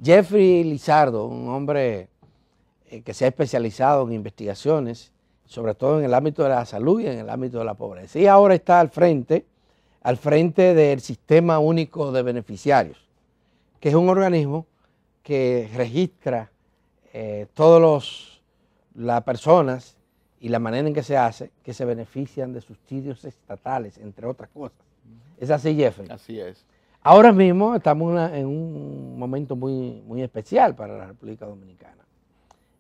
Jeffrey Lizardo, un hombre que se ha especializado en investigaciones, sobre todo en el ámbito de la salud y en el ámbito de la pobreza. Y ahora está al frente del Sistema Único de Beneficiarios, que es un organismo que registra todas las personas y la manera en que se hace, que se benefician de subsidios estatales, entre otras cosas. ¿Es así, Jeffrey? Así es. Ahora mismo estamos en un momento muy especial para la República Dominicana,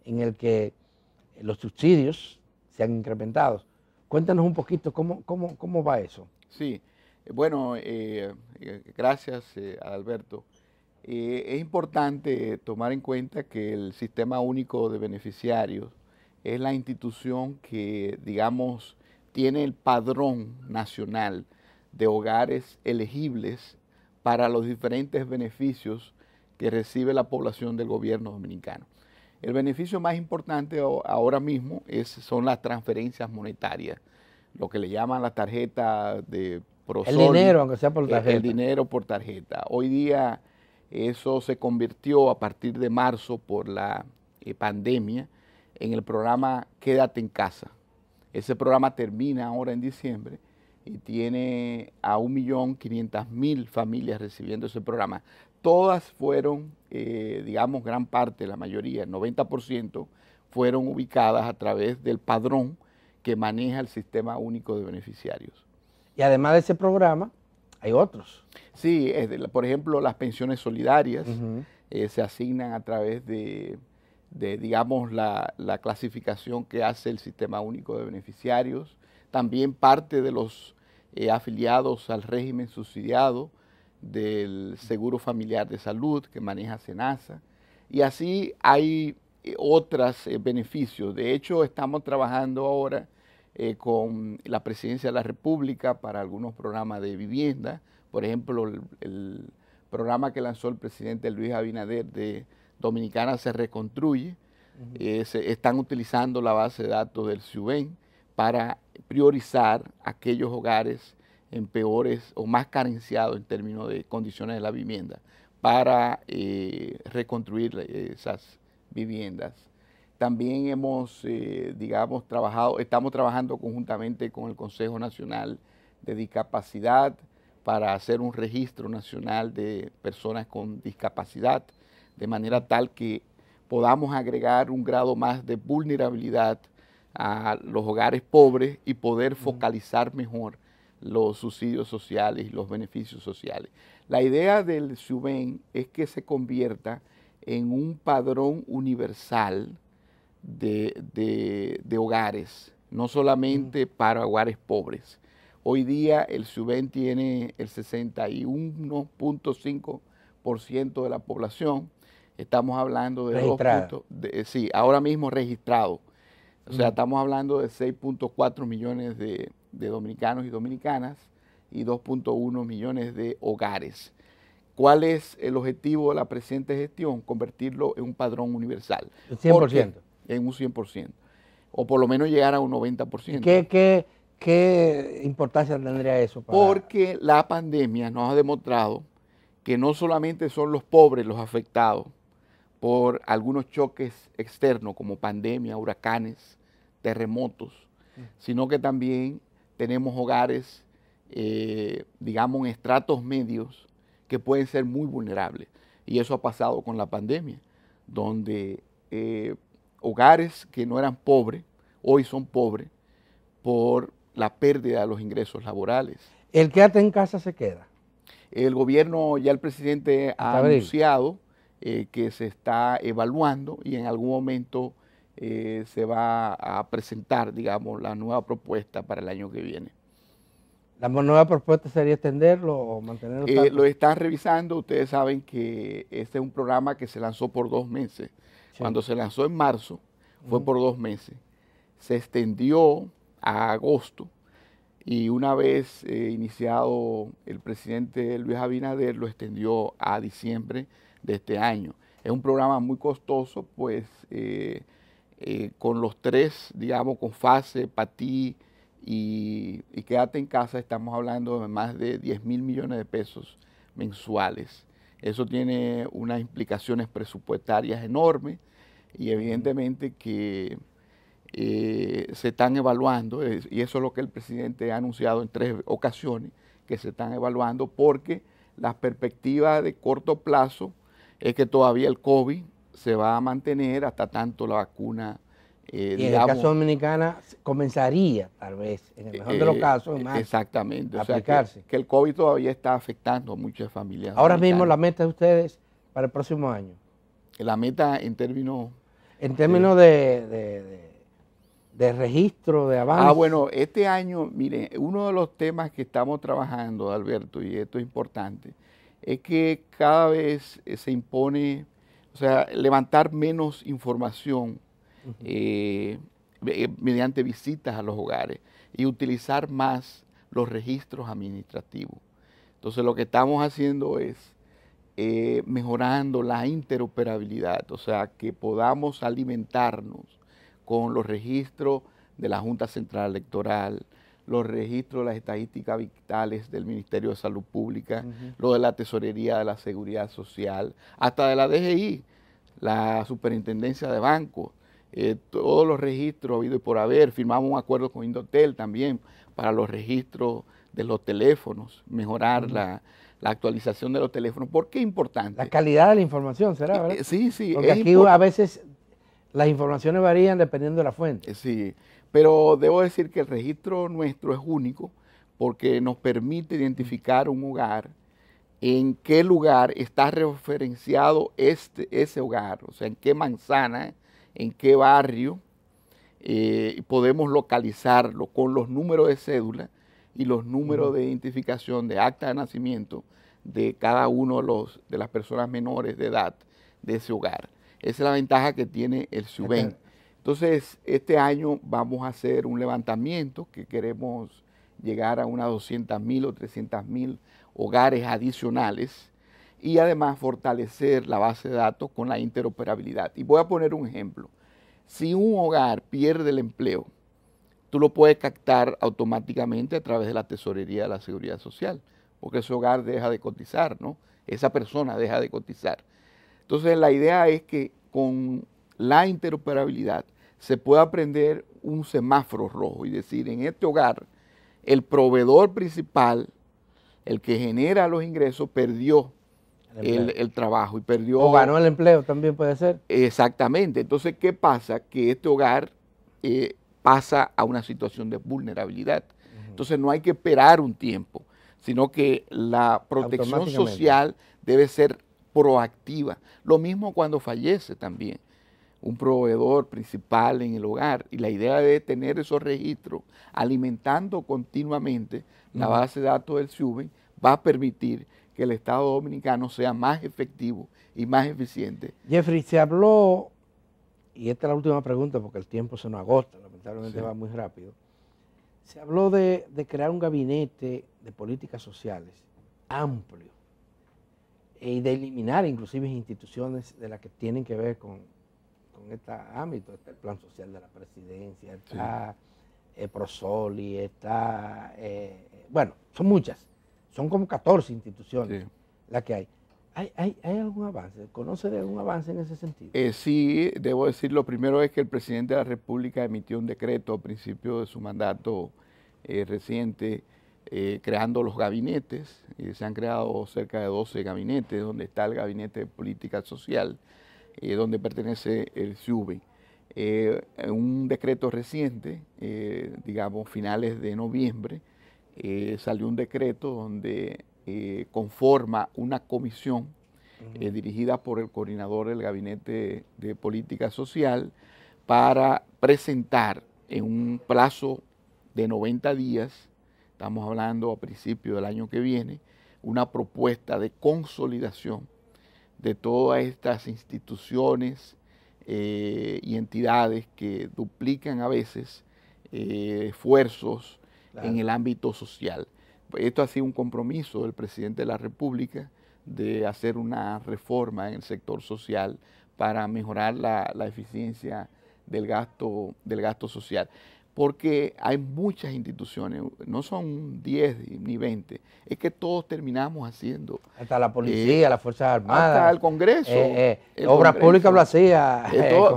en el que los subsidios se han incrementado. Cuéntanos un poquito cómo va eso. Sí, bueno, gracias Adalberto. Es importante tomar en cuenta que el Sistema Único de Beneficiarios es la institución que, digamos, tiene el padrón nacional de hogares elegibles para los diferentes beneficios que recibe la población del gobierno dominicano. El beneficio más importante ahora mismo son las transferencias monetarias, lo que le llaman la tarjeta de Prosoli. El dinero, aunque sea por tarjeta. El dinero por tarjeta. Hoy día eso se convirtió a partir de marzo por la pandemia en el programa Quédate en Casa. Ese programa termina ahora en diciembre y tiene a 1.500.000 familias recibiendo ese programa. Todas fueron, digamos, gran parte, la mayoría, el 90%, fueron ubicadas a través del padrón que maneja el Sistema Único de Beneficiarios. Y además de ese programa, hay otros. Sí, por ejemplo, las pensiones solidarias se asignan a través de digamos, la clasificación que hace el Sistema Único de Beneficiarios. También parte de los afiliados al régimen subsidiado del Seguro Familiar de Salud que maneja SENASA. Y así hay otros beneficios. De hecho, estamos trabajando ahora con la Presidencia de la República para algunos programas de vivienda. Por ejemplo, el programa que lanzó el presidente Luis Abinader de Dominicana se reconstruye. Están utilizando la base de datos del SUBEN para priorizar aquellos hogares en peores o más carenciados en términos de condiciones de la vivienda para reconstruir esas viviendas. También estamos trabajando conjuntamente con el Consejo Nacional de Discapacidad para hacer un registro nacional de personas con discapacidad, de manera tal que podamos agregar un grado más de vulnerabilidad a los hogares pobres y poder focalizar mejor los subsidios sociales y los beneficios sociales. La idea del SUBEN es que se convierta en un padrón universal de de hogares, no solamente para hogares pobres. Hoy día el SUBEN tiene el 61.5% de la población. Estamos hablando de sí, ahora mismo registrado. O sea, estamos hablando de 6.4 millones de dominicanos y dominicanas y 2.1 millones de hogares. ¿Cuál es el objetivo de la presente gestión? Convertirlo en un padrón universal. ¿El 100%? En un 100%. O por lo menos llegar a un 90%. ¿Qué importancia tendría eso? Porque la pandemia nos ha demostrado que no solamente son los pobres los afectados por algunos choques externos como pandemia, huracanes, terremotos, sino que también tenemos hogares, digamos, en estratos medios que pueden ser muy vulnerables. Y eso ha pasado con la pandemia, donde hogares que no eran pobres, hoy son pobres por la pérdida de los ingresos laborales. ¿El quédate en casa se queda? El gobierno, ya el presidente ha anunciado que se está evaluando y en algún momento se va a presentar, digamos, la nueva propuesta para el año que viene. ¿La nueva propuesta sería extenderlo o mantenerlo tanto? Lo están revisando. Ustedes saben que este es un programa que se lanzó por 2 meses. Sí. Cuando se lanzó en marzo, fue por 2 meses. Se extendió a agosto y una vez iniciado el presidente Luis Abinader, lo extendió a diciembre de este año. Es un programa muy costoso, pues con los 3, digamos, con FASE, PATI y Quédate en Casa, estamos hablando de más de 10.000 millones de pesos mensuales. Eso tiene unas implicaciones presupuestarias enormes y evidentemente que se están evaluando, y eso es lo que el presidente ha anunciado en 3 ocasiones, que se están evaluando porque las perspectivas de corto plazo es que todavía el COVID se va a mantener hasta tanto la vacuna, y digamos, en el caso dominicana comenzaría, tal vez, en el mejor de los casos, en marzo, exactamente, a o sea aplicarse. que el COVID todavía está afectando a muchas familias Ahora mismo dominicanas. la meta de ustedes para el próximo año, La meta en términos... en términos de registro, de avance. Bueno, este año, mire, uno de los temas que estamos trabajando, Alberto, y esto es importante, es que cada vez se impone, o sea, levantar menos información mediante visitas a los hogares y utilizar más los registros administrativos. Entonces, lo que estamos haciendo es mejorando la interoperabilidad, o sea, que podamos alimentarnos con los registros de la Junta Central Electoral, los registros de las estadísticas vitales del Ministerio de Salud Pública, lo de la Tesorería de la Seguridad Social, hasta de la DGI, la Superintendencia de Bancos, todos los registros habido y por haber. Firmamos un acuerdo con Indotel también para los registros de los teléfonos, mejorar la actualización de los teléfonos. ¿Por qué es importante? La calidad de la información, ¿será, verdad? Sí, sí. Porque aquí a veces las informaciones varían dependiendo de la fuente. Sí, pero debo decir que el registro nuestro es único porque nos permite identificar un hogar, en qué lugar está referenciado ese hogar, o sea, en qué manzana, en qué barrio, y podemos localizarlo con los números de cédula y los números de identificación de acta de nacimiento de cada uno de las personas menores de edad de ese hogar. Esa es la ventaja que tiene el SUBEN. Entonces, este año vamos a hacer un levantamiento que queremos llegar a unas 200.000 o 300.000 hogares adicionales y además fortalecer la base de datos con la interoperabilidad. Y voy a poner un ejemplo. Si un hogar pierde el empleo, tú lo puedes captar automáticamente a través de la Tesorería de la Seguridad Social, porque ese hogar deja de cotizar, ¿no? Esa persona deja de cotizar. Entonces, la idea es que con la interoperabilidad se pueda prender un semáforo rojo y decir, en este hogar, el proveedor principal, el que genera los ingresos, perdió el trabajo y perdió... O ganó el empleo, también puede ser. Exactamente. Entonces, ¿qué pasa? Que este hogar pasa a una situación de vulnerabilidad. Entonces, no hay que esperar un tiempo, sino que la protección social debe ser proactiva. Lo mismo cuando fallece también un proveedor principal en el hogar. Y la idea de tener esos registros alimentando continuamente la base de datos del SUBEN va a permitir que el Estado Dominicano sea más efectivo y más eficiente. Jeffrey, se habló, y esta es la última pregunta porque el tiempo se nos agota, lamentablemente va muy rápido, se habló de crear un gabinete de políticas sociales amplio y de eliminar inclusive instituciones de las que tienen que ver con este ámbito. Está el Plan Social de la Presidencia, está Prosoli, está, bueno, son muchas, son como 14 instituciones las que hay. ¿Hay algún avance? ¿Conoce de algún avance en ese sentido? Sí, debo decir, lo primero es que el presidente de la República emitió un decreto a principio de su mandato reciente, creando los gabinetes. Se han creado cerca de 12 gabinetes, donde está el Gabinete de Política Social, donde pertenece el SUBEN. Un decreto reciente, digamos finales de noviembre, salió un decreto donde conforma una comisión dirigida por el coordinador del Gabinete de Política Social para presentar en un plazo de 90 días, estamos hablando a principios del año que viene, una propuesta de consolidación de todas estas instituciones y entidades que duplican a veces esfuerzos en el ámbito social. Esto ha sido un compromiso del presidente de la República de hacer una reforma en el sector social para mejorar la eficiencia del gasto social. porque hay muchas instituciones, no son 10 ni 20, es que todos terminamos haciendo. Hasta la policía, las Fuerzas Armadas. Hasta el Congreso. Obras Públicas lo hacía.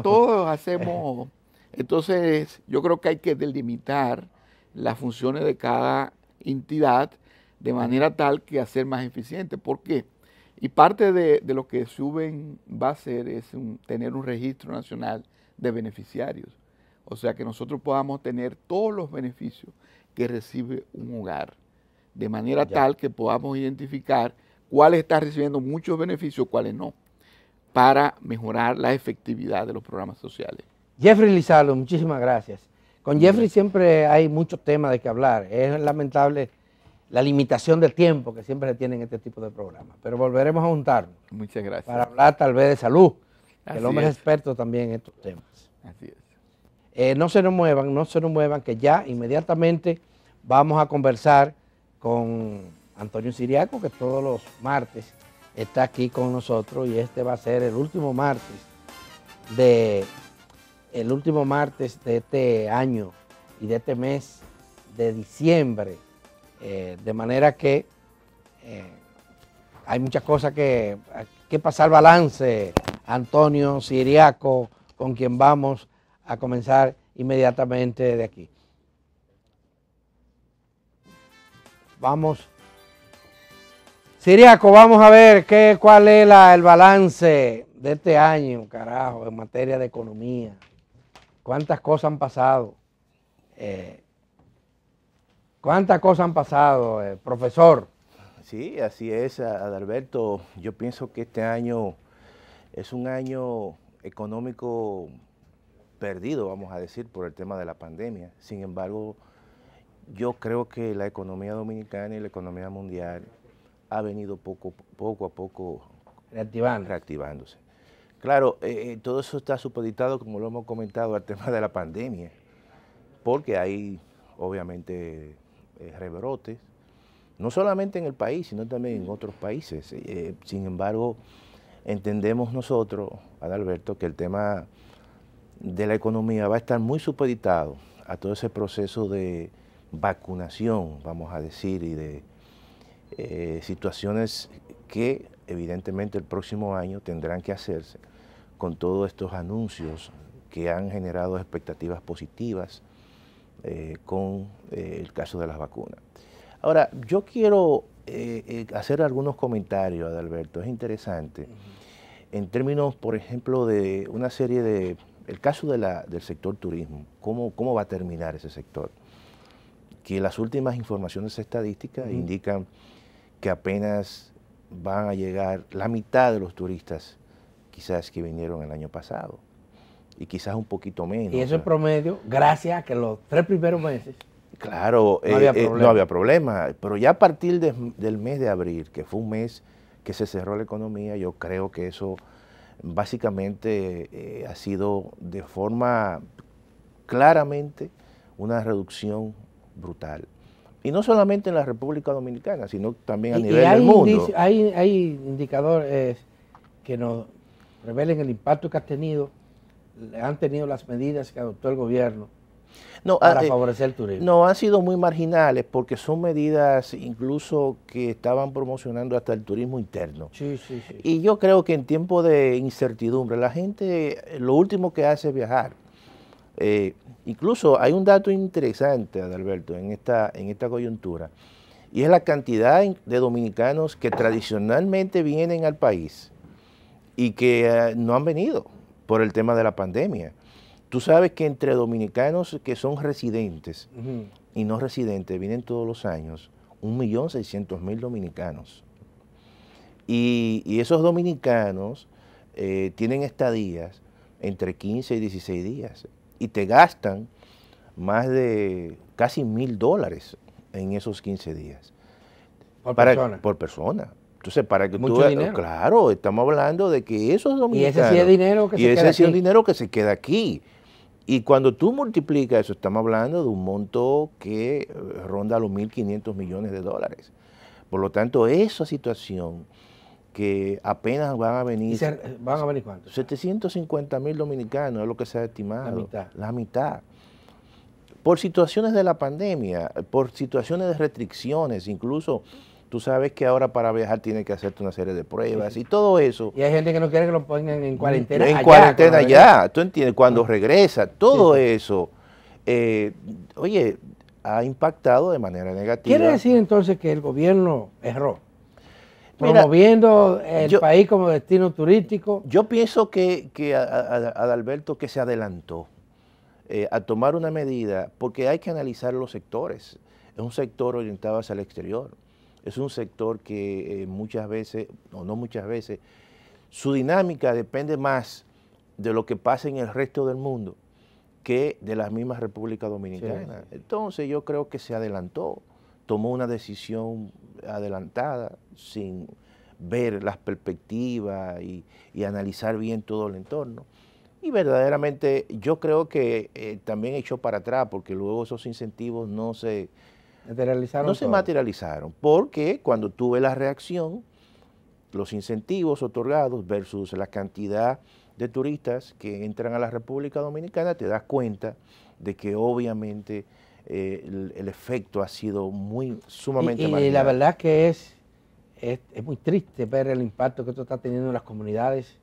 Todos hacemos. Entonces, yo creo que hay que delimitar las funciones de cada entidad de manera tal que hacer más eficiente. ¿Por qué? Y parte de lo que suben va a ser es tener un registro nacional de beneficiarios. O sea, que nosotros podamos tener todos los beneficios que recibe un hogar, de manera tal que podamos identificar cuáles están recibiendo muchos beneficios, cuáles no, para mejorar la efectividad de los programas sociales. Jeffrey Lizardo, muchísimas gracias. Con Jeffrey siempre hay muchos temas de que hablar. Es lamentable la limitación de tiempo que siempre se tiene en este tipo de programas, pero volveremos a juntarnos. Muchas gracias. Para hablar tal vez de salud, que el hombre es experto también en estos temas. Así es. No se nos muevan, que ya inmediatamente vamos a conversar con Antonio Siriaco, que todos los martes está aquí con nosotros, y este va a ser el último martes de este año y de este mes de diciembre, de manera que hay muchas cosas que pasar balance. Antonio Siriaco, con quien vamos a comenzar inmediatamente de aquí. Vamos. Siriaco, vamos a ver cuál es el balance de este año, carajo, en materia de economía. ¿Cuántas cosas han pasado? Profesor? Sí, así es, Adalberto. Yo pienso que este año es un año económico perdido, vamos a decir, por el tema de la pandemia. Sin embargo, yo creo que la economía dominicana y la economía mundial ha venido poco a poco reactivándose. Claro, todo eso está supeditado, como lo hemos comentado, al tema de la pandemia, porque hay obviamente rebrotes, no solamente en el país, sino también en otros países. Sin embargo, entendemos nosotros, Adalberto, que el tema de la economía va a estar muy supeditado a todo ese proceso de vacunación, vamos a decir, y de situaciones que evidentemente el próximo año tendrán que hacerse con todos estos anuncios que han generado expectativas positivas con el caso de las vacunas. Ahora, yo quiero hacer algunos comentarios, Adalberto, es interesante, en términos, por ejemplo, de una serie de, el caso del sector turismo, ¿cómo va a terminar ese sector? Que las últimas informaciones estadísticas indican que apenas van a llegar la mitad de los turistas quizás que vinieron el año pasado, y quizás un poquito menos. Y eso es promedio, gracias a que los 3 primeros meses claro, no había problema, pero ya a partir del mes de abril, que fue un mes que se cerró la economía, yo creo que eso básicamente ha sido de forma claramente una reducción brutal. Y no solamente en la República Dominicana, sino también a nivel del mundo. Hay indicadores que nos revelen el impacto que han tenido las medidas que adoptó el gobierno para favorecer el turismo. No, han sido muy marginales porque son medidas incluso que estaban promocionando hasta el turismo interno. Sí. Y yo creo que en tiempos de incertidumbre, la gente lo último que hace es viajar. Incluso hay un dato interesante, Adalberto, en esta coyuntura, y es la cantidad de dominicanos que tradicionalmente vienen al país y que no han venido por el tema de la pandemia. Tú sabes que entre dominicanos que son residentes y no residentes vienen todos los años 1.600.000 dominicanos. Y esos dominicanos tienen estadías entre 15 y 16 días y te gastan más de casi $1.000 en esos 15 días. Por persona. Entonces, para que mucho dinero. Claro, estamos hablando de que esos dominicanos... Y ese sí es dinero que se queda aquí. Y ese sí es dinero que se queda aquí. Y cuando tú multiplicas eso, estamos hablando de un monto que ronda los $1.500 millones. Por lo tanto, esa situación que apenas van a venir... ¿Van a venir cuántos? 750.000 dominicanos es lo que se ha estimado. La mitad. La mitad. por situaciones de la pandemia, por situaciones de restricciones, incluso tú sabes que ahora para viajar tienes que hacerte una serie de pruebas y todo eso. Y hay gente que no quiere que lo pongan en cuarentena En allá, cuarentena ya, tú entiendes, cuando regresa, todo Sí. eso, oye, ha impactado de manera negativa. ¿Quiere decir entonces que el gobierno erró? Mira, Promoviendo el país como destino turístico. Yo pienso que Adalberto que se adelantó a tomar una medida, porque hay que analizar los sectores. Es un sector orientado hacia el exterior. Es un sector que muchas veces, o no muchas veces, su dinámica depende más de lo que pasa en el resto del mundo que de la misma República Dominicana. Sí. Entonces yo creo que se adelantó, tomó una decisión adelantada, sin ver las perspectivas y analizar bien todo el entorno. Y verdaderamente yo creo que también echó para atrás, porque luego esos incentivos no se materializaron, porque cuando tú ves la reacción, los incentivos otorgados versus la cantidad de turistas que entran a la República Dominicana, te das cuenta de que obviamente el efecto ha sido sumamente marginal. Y la verdad que es muy triste ver el impacto que esto está teniendo en las comunidades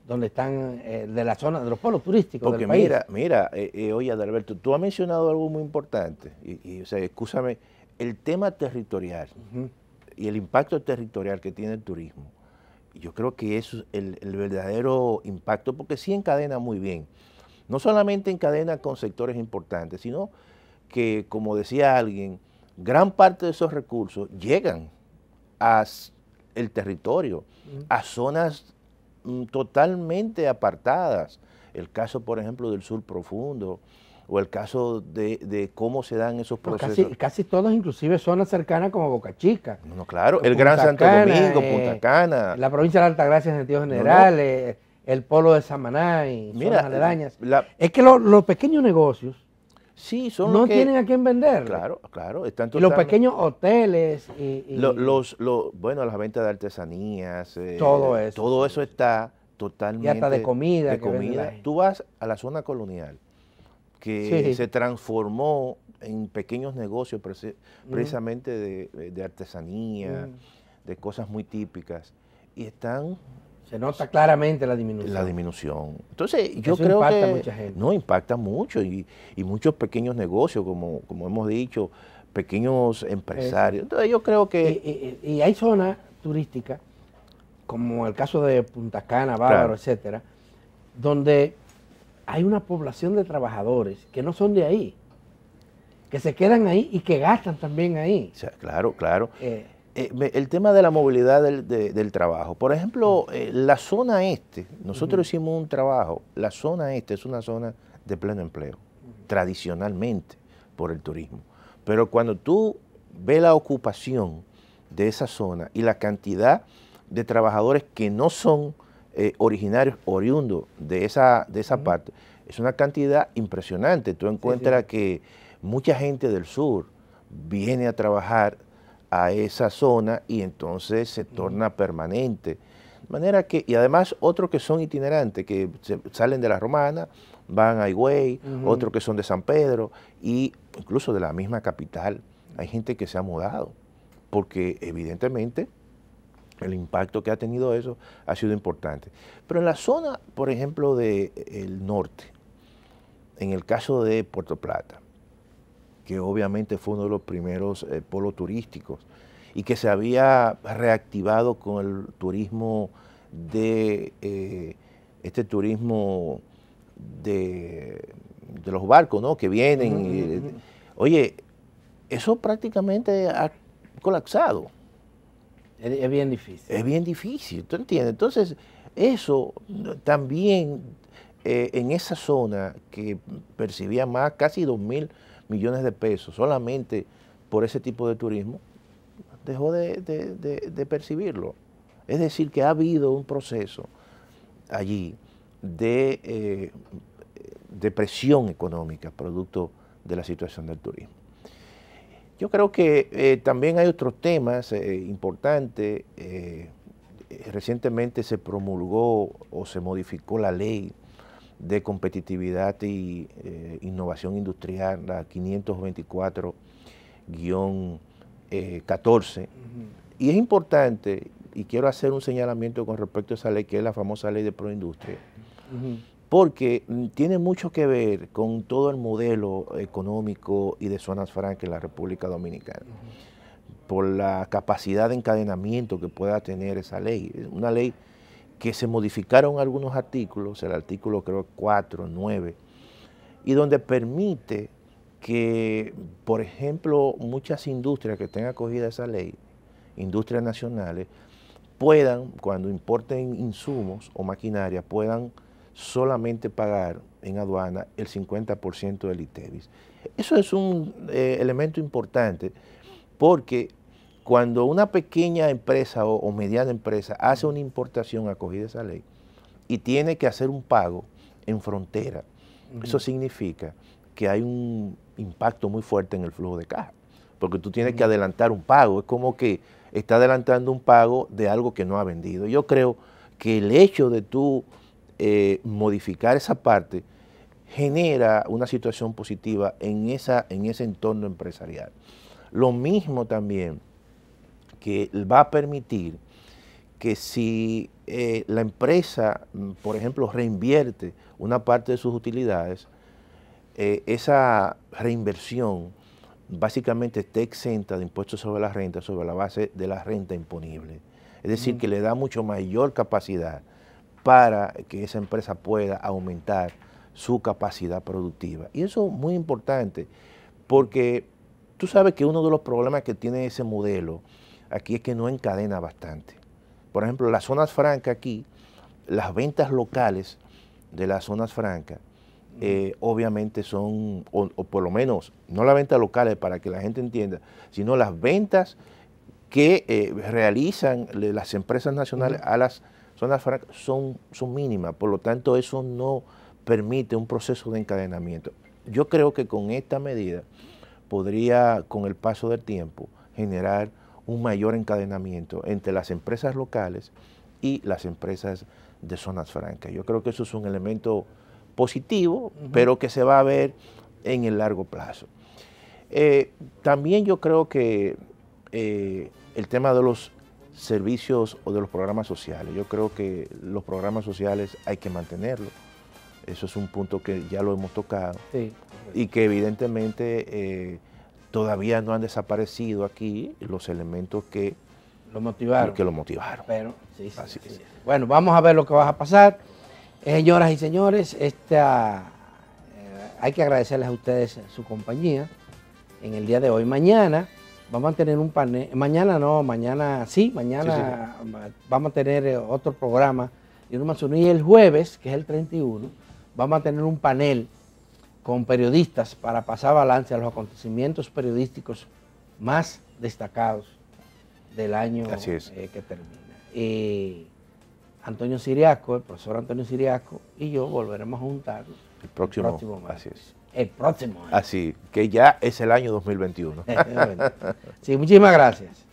donde están, de la zona, de los polos turísticos porque del país. Mira, oye Adalberto, tú has mencionado algo muy importante, o sea, escúchame, el tema territorial y el impacto territorial que tiene el turismo. Yo creo que eso es el verdadero impacto, porque sí encadena muy bien. No solamente encadena con sectores importantes, sino que, como decía alguien, gran parte de esos recursos llegan al territorio, a zonas totalmente apartadas. El caso, por ejemplo, del sur profundo, o el caso de cómo se dan esos procesos. Casi todas, inclusive zonas cercanas como Boca Chica. No, claro, el Gran Santo Domingo, Punta Cana. La provincia de Altagracia en sentido general, el polo de Samaná y zonas aledañas. Es que los pequeños negocios no tienen a quién vender. Claro, claro. Y los pequeños hoteles. Bueno, las ventas de artesanías. Todo eso. Todo eso está totalmente. Y hasta de comida. Tú vas a la zona colonial, que se transformó en pequeños negocios precisamente de artesanía, de cosas muy típicas, y están... Se nota claramente la disminución. La disminución. Entonces, yo creo que mucha gente. No, impacta mucho, y muchos pequeños negocios, como hemos dicho, pequeños empresarios. Entonces, yo creo que... Y hay zonas turísticas, como el caso de Punta Cana, Bávaro, etcétera, donde hay una población de trabajadores que no son de ahí, que se quedan ahí y que gastan también ahí. O sea, claro, claro. El tema de la movilidad del trabajo. Por ejemplo, la zona este, nosotros hicimos un trabajo, la zona este es una zona de pleno empleo, tradicionalmente por el turismo. Pero cuando tú ves la ocupación de esa zona y la cantidad de trabajadores que no son oriundos de esa parte, es una cantidad impresionante. Tú encuentras que mucha gente del sur viene a trabajar a esa zona y entonces se torna permanente. De manera que, y además otros que son itinerantes, que salen de la Romana, van a Higüey, otros que son de San Pedro, y incluso de la misma capital. Hay gente que se ha mudado, porque evidentemente el impacto que ha tenido eso ha sido importante. Pero en la zona, por ejemplo, del norte, en el caso de Puerto Plata, que obviamente fue uno de los primeros polos turísticos y que se había reactivado con el turismo este turismo de los barcos, ¿no? Que vienen. Oye, eso prácticamente ha colapsado. Es bien difícil. Es bien difícil, ¿tú entiendes? Entonces, eso también en esa zona que percibía más, casi 2.000 millones de pesos solamente por ese tipo de turismo, dejó de percibirlo. Es decir, que ha habido un proceso allí de presión económica producto de la situación del turismo. Yo creo que también hay otros temas importantes. Recientemente se promulgó o se modificó la ley de competitividad y innovación industrial, la 524-14. Y es importante, y quiero hacer un señalamiento con respecto a esa ley, que es la famosa ley de proindustria, porque tiene mucho que ver con todo el modelo económico y de zonas francas en la República Dominicana, por la capacidad de encadenamiento que pueda tener esa ley. Una ley que se modificaron algunos artículos, el artículo creo 4, 9, y donde permite que, por ejemplo, muchas industrias que estén acogidas a esa ley, industrias nacionales, puedan, cuando importen insumos o maquinaria, puedan solamente pagar en aduana el 50% del ITEVIS. Eso es un elemento importante, porque cuando una pequeña empresa o mediana empresa hace una importación acogida a esa ley y tiene que hacer un pago en frontera, eso significa que hay un impacto muy fuerte en el flujo de caja, porque tú tienes que adelantar un pago, es como que está adelantando un pago de algo que no ha vendido. Yo creo que el hecho de tú modificar esa parte genera una situación positiva en ese entorno empresarial. Lo mismo también que va a permitir que si la empresa, por ejemplo, reinvierte una parte de sus utilidades, esa reinversión básicamente esté exenta de impuestos sobre la renta, sobre la base de la renta imponible. Es decir, que le da mucho mayor capacidad para que esa empresa pueda aumentar su capacidad productiva. Y eso es muy importante, porque tú sabes que uno de los problemas que tiene ese modelo aquí es que no encadena bastante. Por ejemplo, las zonas francas aquí, las ventas locales de las zonas francas, obviamente son, o por lo menos, no las ventas locales para que la gente entienda, sino las ventas que realizan las empresas nacionales a las zonas francas son mínimas, por lo tanto eso no permite un proceso de encadenamiento. Yo creo que con esta medida podría, con el paso del tiempo, generar un mayor encadenamiento entre las empresas locales y las empresas de zonas francas. Yo creo que eso es un elemento positivo, pero que se va a ver en el largo plazo. También yo creo que el tema de los servicios o de los programas sociales, yo creo que los programas sociales hay que mantenerlos. Eso es un punto que ya lo hemos tocado, sí, y que evidentemente todavía no han desaparecido aquí los elementos que lo motivaron. Pero, sí. Bueno, vamos a ver lo que va a pasar. Señoras y señores, hay que agradecerles a ustedes su compañía en el día de hoy. Mañana vamos a tener un panel, mañana vamos a tener otro programa y el jueves, que es el 31, vamos a tener un panel con periodistas para pasar balance a los acontecimientos periodísticos más destacados del año que termina. Antonio Siriaco, el profesor Antonio Siriaco y yo volveremos a juntarnos el próximo mes. Así es. El próximo año. Así, que ya es el año 2021. Sí, muchísimas gracias.